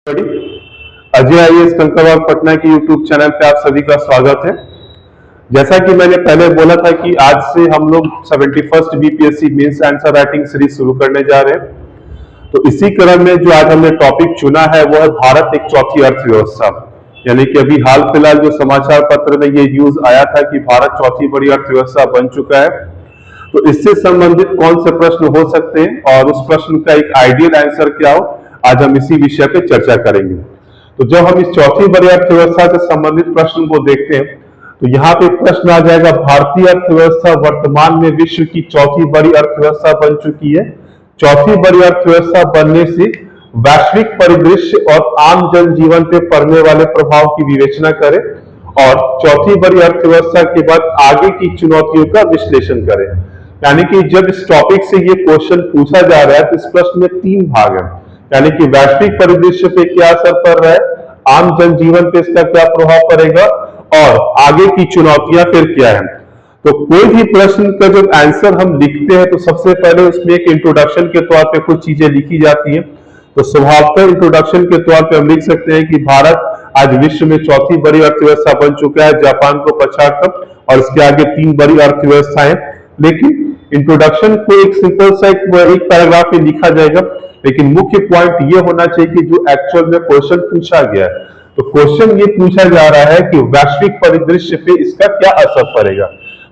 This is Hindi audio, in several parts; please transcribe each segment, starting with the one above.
अजय आईएएस कंकड़बाग पटना के यूट्यूब चैनल पे आप सभी का स्वागत है। जैसा कि मैंने पहले बोला था कि आज से हम लोग 71st BPSC mains answer writing series शुरू करने जा रहे हैं। तो इसी क्रम में जो आज हमने टॉपिक चुना है वो है भारत एक चौथी अर्थव्यवस्था। यानी कि अभी हाल फिलहाल जो समाचार पत्र में ये न्यूज आया था कि भारत चौथी बड़ी अर्थव्यवस्था बन चुका है। तो इससे संबंधित कौन से प्रश्न हो सकते हैं और उस प्रश्न का एक आइडियल आंसर क्या हो, आज हम इसी विषय पे चर्चा करेंगे। तो जब हम इस चौथी बड़ी अर्थव्यवस्था से संबंधित प्रश्न को देखते हैं तो यहाँ पे प्रश्न आ जाएगा, भारतीय अर्थव्यवस्था वर्तमान में विश्व की चौथी बड़ी अर्थव्यवस्था बन चुकी है। चौथी बड़ी अर्थव्यवस्था बनने से वैश्विक परिदृश्य और आम जनजीवन पे पड़ने वाले प्रभाव की विवेचना करें और चौथी बड़ी अर्थव्यवस्था के बाद आगे की चुनौतियों का विश्लेषण करें। यानी कि जब इस टॉपिक से ये क्वेश्चन पूछा जा रहा है तो इस प्रश्न में 3 भाग है। यानी कि वैश्विक परिदृश्य पे क्या असर पड़ रहा है, आम जनजीवन पे इसका क्या प्रभाव पड़ेगा और आगे की चुनौतियां फिर क्या है। तो कोई भी प्रश्न का जब आंसर हम लिखते हैं तो सबसे पहले उसमें एक इंट्रोडक्शन के तौर पे कुछ चीजें लिखी जाती हैं। तो स्वभावतः इंट्रोडक्शन के तौर पे हम लिख सकते हैं कि भारत आज विश्व में चौथी बड़ी अर्थव्यवस्था बन चुका है, जापान को पछाड़कर, और इसके आगे 3 बड़ी अर्थव्यवस्थाएं। लेकिन इंट्रोडक्शन को एक सिंपल सा एक पैराग्राफ में लिखा जाएगा, लेकिन मुख्य पॉइंट ये होना चाहिए कि जो एक्चुअल में क्वेश्चन पूछा गया है, तो क्वेश्चन ये पूछा जा रहा है कि वैश्विक परिदृश्य पे इसका क्या असर पड़ेगा।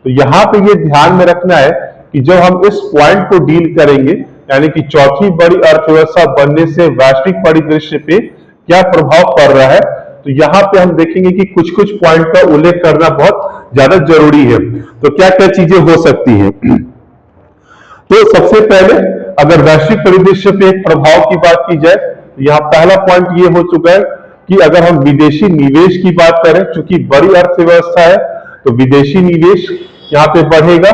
तो यहाँ पे ये ध्यान में रखना है कि जब हम इस पॉइंट को डील करेंगे, यानी कि चौथी बड़ी अर्थव्यवस्था बनने से वैश्विक परिदृश्य पे क्या प्रभाव पड़ रहा है, तो यहाँ पे हम देखेंगे कि कुछ कुछ पॉइंट का उल्लेख करना बहुत ज्यादा जरूरी है। तो क्या क्या चीजें हो सकती हैं। तो सबसे पहले अगर वैश्विक परिदृश्य पे एक प्रभाव की बात की जाए तो यहाँ पहला पॉइंट ये हो चुका है कि अगर हम विदेशी निवेश की बात करें, चूंकि बड़ी अर्थव्यवस्था है तो विदेशी निवेश यहाँ पे बढ़ेगा।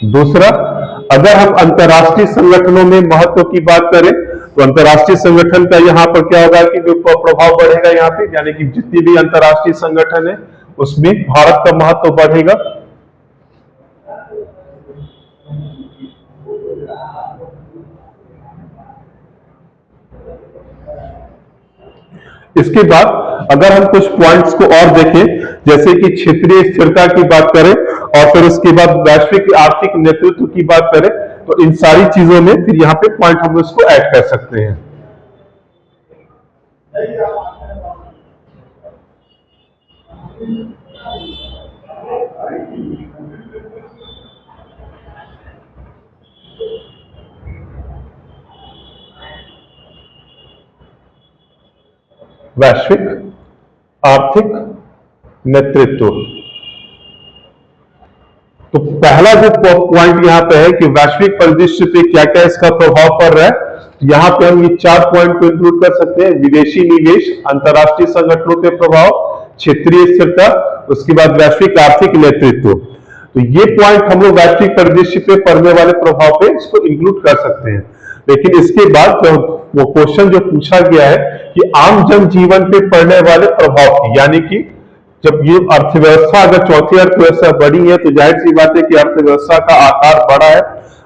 दूसरा, अगर हम अंतरराष्ट्रीय संगठनों में महत्व की बात करें तो अंतरराष्ट्रीय संगठन का यहाँ पर क्या होगा कि जो प्रभाव बढ़ेगा यहाँ पे, यानी कि जितनी भी अंतरराष्ट्रीय संगठन है उसमें भारत का महत्व बढ़ेगा। इसके बाद अगर हम कुछ पॉइंट्स को और देखें, जैसे कि क्षेत्रीय स्थिरता की बात करें और फिर उसके बाद वैश्विक आर्थिक नेतृत्व की बात करें, तो इन सारी चीजों में फिर यहाँ पे पॉइंट हम उसको ऐड कर सकते हैं। वैश्विक आर्थिक नेतृत्व, तो पहला जो पॉइंट यहां पे है कि वैश्विक परिदृश्य पे क्या क्या इसका प्रभाव पड़ रहा है, यहां पे हम ये 4 पॉइंट को इंक्लूड कर सकते हैं। विदेशी निवेश, अंतरराष्ट्रीय संगठनों पे प्रभाव, क्षेत्रीय स्थिरता, उसके बाद वैश्विक आर्थिक नेतृत्व। तो ये पॉइंट हम लोग वैश्विक परिदृश्य पे पड़ने वाले प्रभाव पे इसको इंक्लूड कर सकते हैं। लेकिन इसके बाद वो क्वेश्चन जो पूछा गया है कि आम जनजीवन पे पड़ने वाले प्रभाव की, यानी कि जब ये अर्थव्यवस्था अगर चौथी अर्थव्यवस्था बड़ी है तो जाहिर सी बात है कि अर्थव्यवस्था का आकार बड़ा है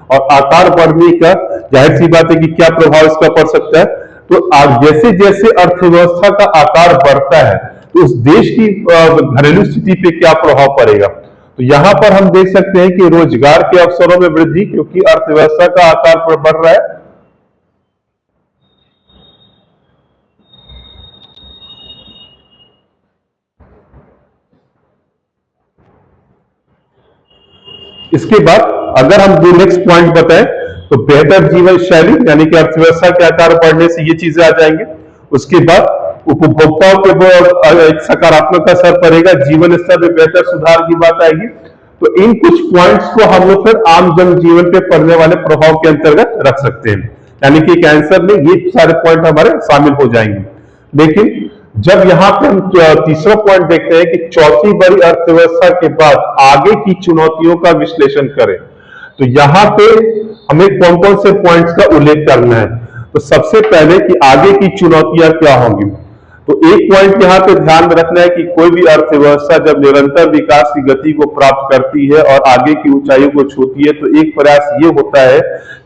और आकार बढ़ने का जाहिर सी बात है कि क्या प्रभाव इसका पड़ सकता है। तो जैसे जैसे अर्थव्यवस्था का आकार बढ़ता है तो उस देश की घरेलू स्थिति पे क्या प्रभाव पड़ेगा। तो यहां पर हम देख सकते हैं कि रोजगार के अवसरों में वृद्धि, क्योंकि अर्थव्यवस्था का आकार बढ़ रहा है। इसके बाद अगर हम जो नेक्स्ट पॉइंट बताएं तो बेहतर जीवन शैली, यानी कि अर्थव्यवस्था के आकार बढ़ने से ये चीजें आ जाएंगे। उसके बाद उपभोक्ताओं के एक सकारात्मक असर पड़ेगा, जीवन स्तर में बेहतर सुधार की बात आएगी। तो इन कुछ पॉइंट्स को हम लोग फिर आम जनजीवन पे पड़ने वाले प्रभाव के अंतर्गत रख सकते हैं, यानी कि एक आंसर में ये सारे पॉइंट हमारे शामिल हो जाएंगे। लेकिन जब यहां पे हम तीसरा पॉइंट देखते हैं कि चौथी बड़ी अर्थव्यवस्था के बाद आगे की चुनौतियों का विश्लेषण करें, तो यहां पे हमें कौन कौन से पॉइंट्स का उल्लेख करना है। तो सबसे पहले कि आगे की चुनौतियां क्या होंगी, तो एक पॉइंट यहाँ पे ध्यान में रखना है कि कोई भी अर्थव्यवस्था जब निरंतर विकास की गति को प्राप्त करती है और आगे की ऊंचाइयों को छूती है, तो एक प्रयास ये होता है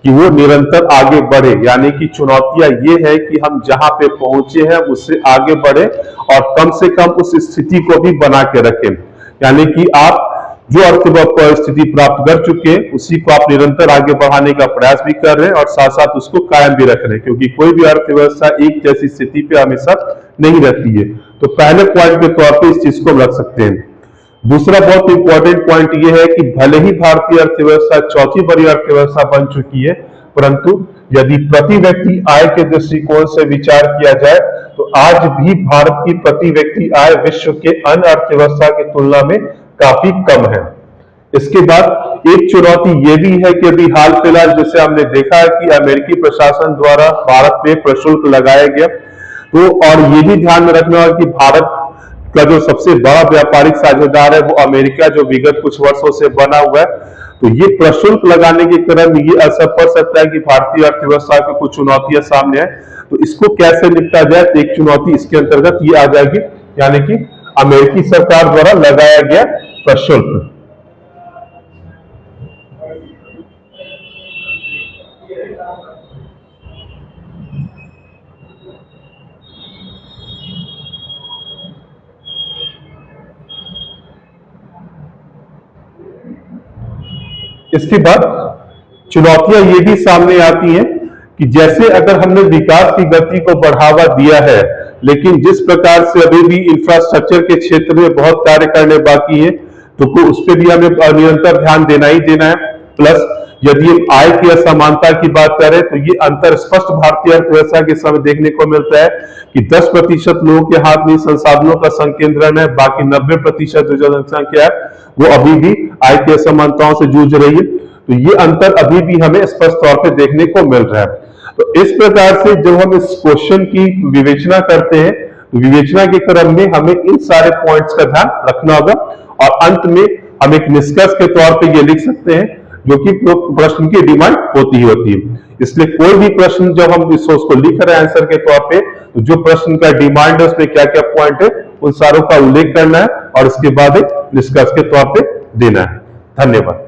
कि वो निरंतर आगे बढ़े। यानी कि चुनौतियां ये है कि हम जहां पे पहुंचे हैं उससे आगे बढ़े और कम से कम उस स्थिति को भी बना के रखें। यानी कि आप जो स्थिति प्राप्त कर चुके हैं उसी को आप निरंतर आगे बढ़ाने का प्रयास भी कर रहे हैं और साथ साथ उसको कायम भी रख रहे हैं, क्योंकि कोई भी अर्थव्यवस्था एक जैसी स्थिति पे हमेशा नहीं रहती है। तो पहले पॉइंट के तौर पे इस चीज को रख सकते हैं। दूसरा बहुत इंपॉर्टेंट पॉइंट यह है कि भले ही भारतीय अर्थव्यवस्था चौथी बड़ी अर्थव्यवस्था बन चुकी है, परंतु यदि प्रति व्यक्ति आय के दृष्टिकोण से विचार किया जाए तो आज भी भारत की प्रति व्यक्ति आय विश्व के अन्य अर्थव्यवस्था की तुलना में काफी कम है। इसके बाद एक चुनौती ये भी है कि अभी हाल फिलहाल जैसे हमने देखा है कि अमेरिकी प्रशासन द्वारा भारत पे प्रशुल्क लगाया गया, तो और ये भी ध्यान में रखना होगा कि भारत का जो सबसे बड़ा व्यापारिक साझेदार है वो अमेरिका, जो विगत कुछ वर्षों से बना हुआ है। तो ये प्रशुल्क लगाने के क्रम में ये असर पड़ सकता है कि भारतीय अर्थव्यवस्था की कुछ चुनौतियां सामने आए। तो इसको कैसे निपटा जाए, तो एक चुनौती इसके अंतर्गत ये आ जाएगी, यानी कि अमेरिकी सरकार द्वारा लगाया गया प्रशुल्क। इसके बाद चुनौतियां ये भी सामने आती हैं कि जैसे अगर हमने विकास की गति को बढ़ावा दिया है, लेकिन जिस प्रकार से अभी भी इंफ्रास्ट्रक्चर के क्षेत्र में बहुत कार्य करने बाकी है, तो उस पर भी हमें निरंतर ध्यान देना ही देना है। प्लस यदि हम आय की असमानता की बात करें तो ये अंतर स्पष्ट भारतीय अर्थव्यवस्था के समय देखने को मिलता है कि 10% लोगों के हाथ में संसाधनों का संकेंद्रण है, बाकी 90% जो जनसंख्या है वो अभी भी आय की असमानताओं से जूझ रही है। तो ये अंतर अभी भी हमें स्पष्ट तौर पे देखने को मिल रहा है। तो इस प्रकार से जब हम इस क्वेश्चन की विवेचना करते हैं, विवेचना के क्रम में हमें इन सारे पॉइंट्स का ध्यान रखना होगा और अंत में हम एक निष्कर्ष के तौर पे ये लिख सकते हैं, जो कि प्रश्न की डिमांड होती है। इसलिए कोई भी प्रश्न जब हम इस सोच को लिख रहे हैं आंसर के तौर पे, तो जो प्रश्न का डिमांड है उसमें क्या क्या पॉइंट है उन सारों का उल्लेख करना है और इसके बाद एक निष्कर्ष के तौर पे देना है। धन्यवाद।